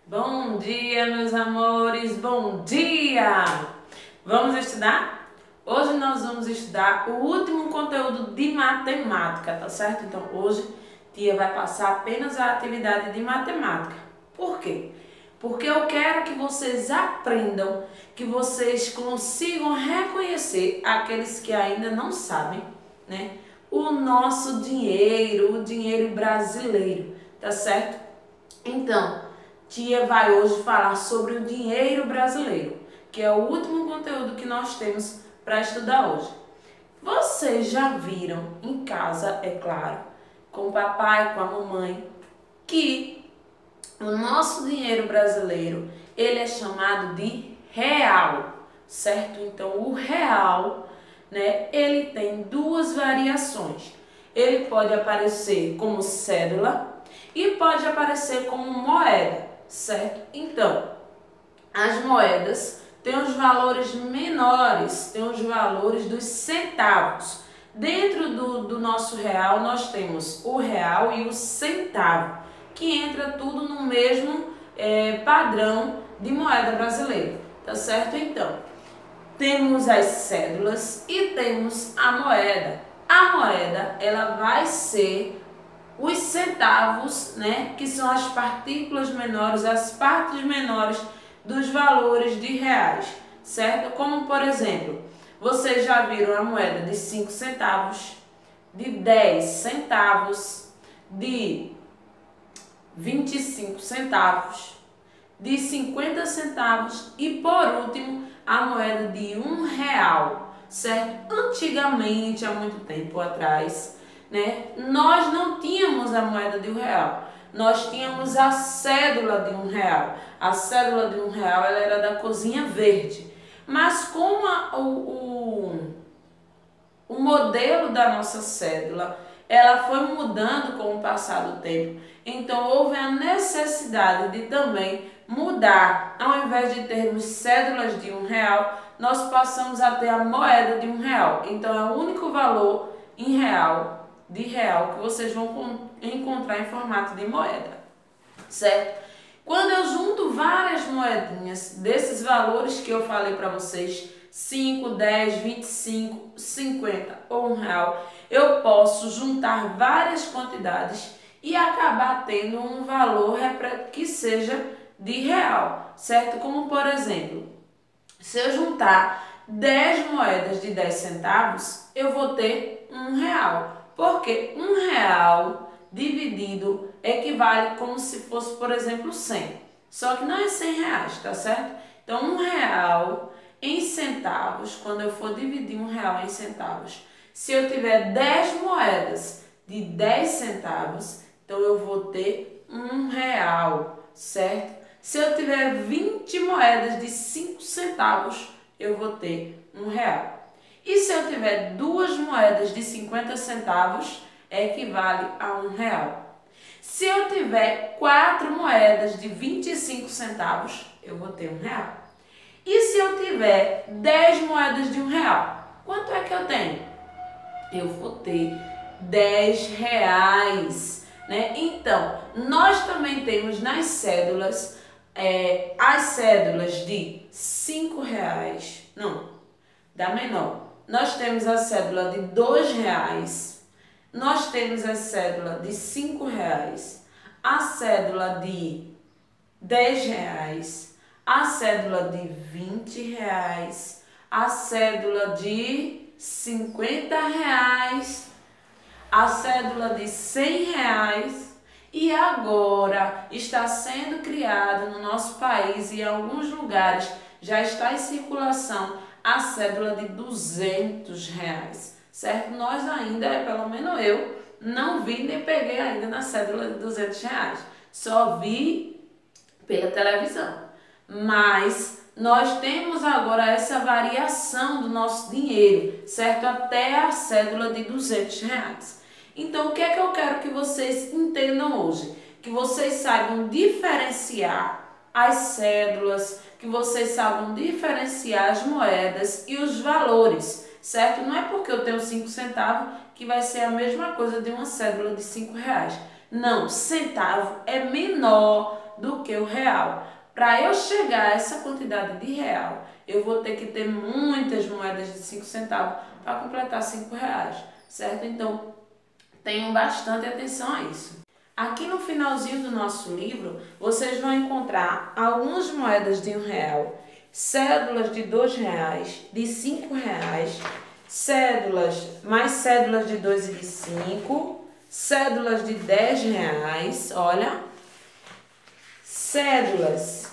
Bom dia, meus amores, bom dia! Vamos estudar? Hoje nós vamos estudar o último conteúdo de matemática, tá certo? Então hoje tia vai passar apenas a atividade de matemática. Por quê? Porque eu quero que vocês aprendam, que vocês consigam reconhecer aqueles que ainda não sabem, né? O nosso dinheiro, o dinheiro brasileiro, tá certo? Então, tia vai hoje falar sobre o dinheiro brasileiro, que é o último conteúdo que nós temos para estudar hoje. Vocês já viram em casa, é claro, com o papai, com a mamãe, que o nosso dinheiro brasileiro, ele é chamado de real, certo? Então, o real, né, ele tem duas variações. Ele pode aparecer como cédula e pode aparecer como moeda, certo? Então, as moedas têm os valores menores, têm os valores dos centavos. Dentro do nosso real, nós temos o real e o centavo, que entra tudo no mesmo padrão de moeda brasileira, tá certo? Então, temos as cédulas e temos a moeda. A moeda, ela vai ser os centavos, né, que são as partículas menores, as partes menores dos valores de reais, certo? Como, por exemplo, vocês já viram a moeda de 5 centavos, de 10 centavos, de 25 centavos, de 50 centavos e, por último, a moeda de R$1, certo? Antigamente, há muito tempo atrás, né, nós não tínhamos a moeda de R$1, nós tínhamos a cédula de R$1. A cédula de R$1 ela era da cozinha verde, mas como o modelo da nossa cédula ela foi mudando com o passar do tempo, então houve a necessidade de também mudar. Ao invés de termos cédulas de R$1, nós passamos a ter a moeda de R$1. Então é o único valor em real, de real, que vocês vão encontrar em formato de moeda, certo? Quando eu junto várias moedinhas desses valores que eu falei para vocês, 5, 10, 25, 50 ou R$1, eu posso juntar várias quantidades e acabar tendo um valor que seja de real, certo? Como, por exemplo, se eu juntar 10 moedas de 10 centavos, eu vou ter R$1. Porque R$1 dividido equivale como se fosse, por exemplo, 100. Só que não é R$100, tá certo? Então, R$1 em centavos, quando eu for dividir R$1 em centavos, se eu tiver 10 moedas de 10 centavos, então eu vou ter R$1, certo? Se eu tiver 20 moedas de 5 centavos, eu vou ter R$1. E se eu tiver duas moedas de 50 centavos, equivale a R$1. Se eu tiver 4 moedas de 25 centavos, eu vou ter R$1. E se eu tiver 10 moedas de R$1, quanto é que eu tenho? Eu vou ter R$10, né? Então, nós também temos nas cédulas, as cédulas de R$5, não, da menor. Nós temos a cédula de R$2, nós temos a cédula de R$5, a cédula de R$10, a cédula de R$20, a cédula de R$50, a cédula de R$100 e agora está sendo criada no nosso país e em alguns lugares já está em circulação a cédula de R$200, certo? Nós ainda, pelo menos eu, não vi nem peguei ainda na cédula de R$200. Só vi pela televisão. Mas nós temos agora essa variação do nosso dinheiro, certo? Até a cédula de R$200. Então, o que é que eu quero que vocês entendam hoje? Que vocês saibam diferenciar as cédulas, que vocês saibam diferenciar as moedas e os valores, certo? Não é porque eu tenho 5 centavos que vai ser a mesma coisa de uma cédula de R$5. Não, centavo é menor do que o real. Para eu chegar a essa quantidade de real, eu vou ter que ter muitas moedas de 5 centavos para completar 5 reais, certo? Então, tenham bastante atenção a isso. Aqui no finalzinho do nosso livro, vocês vão encontrar algumas moedas de R$1, cédulas de R$2, de R$5, cédulas, mais cédulas de 2 e de 5, cédulas de R$10, olha, cédulas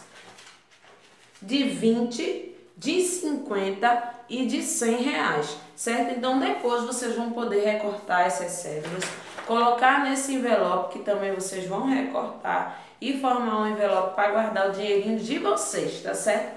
de 20, de 50 e de R$100, certo? Então depois vocês vão poder recortar essas cédulas, colocar nesse envelope que também vocês vão recortar e formar um envelope para guardar o dinheirinho de vocês, tá certo?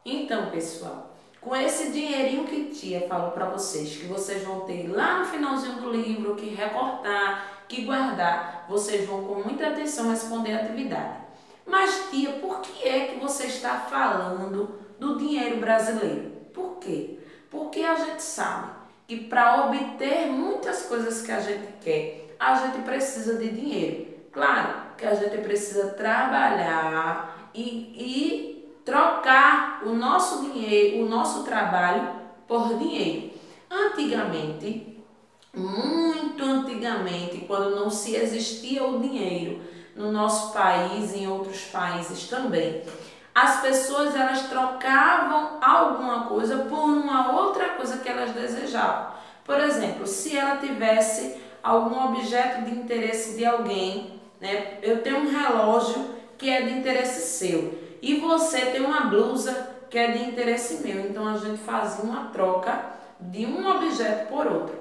Então, pessoal, com esse dinheirinho que tia falou para vocês, que vocês vão ter lá no finalzinho do livro, que recortar, que guardar, vocês vão com muita atenção responder a atividade. Mas tia, por que é que você está falando do dinheiro brasileiro? Por quê? Porque a gente sabe que para obter muitas coisas que a gente quer, a gente precisa de dinheiro. Claro que a gente precisa trabalhar e trocar o nosso dinheiro, o nosso trabalho por dinheiro. Antigamente, muito antigamente, quando não se existia o dinheiro no nosso país e em outros países também, as pessoas elas trocavam alguma coisa por uma outra coisa que elas desejavam. Por exemplo, se ela tivesse algum objeto de interesse de alguém, né? Eu tenho um relógio que é de interesse seu e você tem uma blusa que é de interesse meu. Então a gente fazia uma troca de um objeto por outro.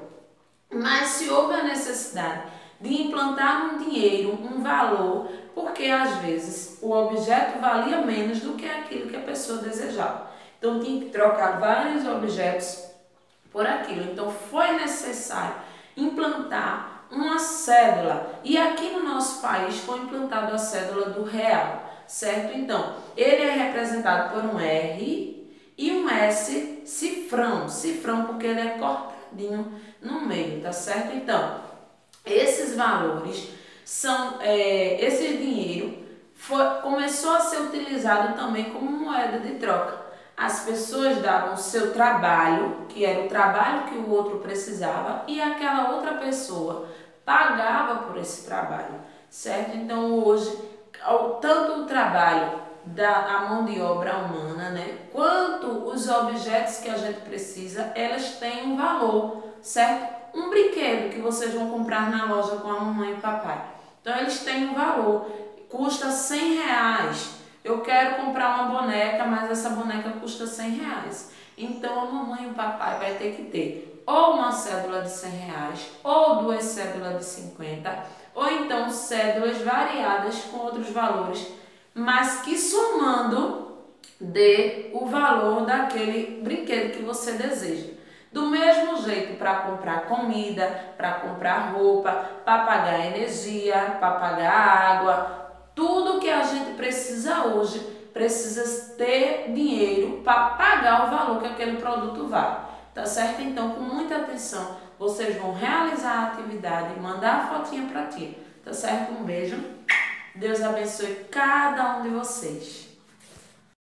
Mas se houve a necessidade de implantar um dinheiro, um valor, porque às vezes o objeto valia menos do que aquilo que a pessoa desejava. Então tinha que trocar vários objetos por aquilo. Então foi necessário implantar uma cédula. E aqui no nosso país foi implantada a cédula do real, certo? Então, ele é representado por um R e um S cifrão. Cifrão porque ele é cortadinho no meio, tá certo? Então, esses valores são, esse dinheiro começou a ser utilizado também como moeda de troca. As pessoas davam o seu trabalho, que era o trabalho que o outro precisava, e aquela outra pessoa pagava por esse trabalho, certo? Então hoje, tanto o trabalho da mão de obra humana, né, quanto os objetos que a gente precisa, elas têm um valor, certo? Um brinquedo que vocês vão comprar na loja com a mamãe e o papai. Então eles têm um valor, custa R$100. Eu quero comprar uma boneca, mas essa boneca custa R$100. Então a mamãe e o papai vai ter que ter ou uma cédula de R$100, ou 2 cédulas de 50, ou então cédulas variadas com outros valores, mas que somando dê o valor daquele brinquedo que você deseja. Do mesmo jeito para comprar comida, para comprar roupa, para pagar energia, para pagar água, tudo que a gente precisa hoje, precisa ter dinheiro para pagar o valor que aquele produto vale, tá certo? Então, com muita atenção, vocês vão realizar a atividade e mandar a fotinha para ti, tá certo? Um beijo, Deus abençoe cada um de vocês.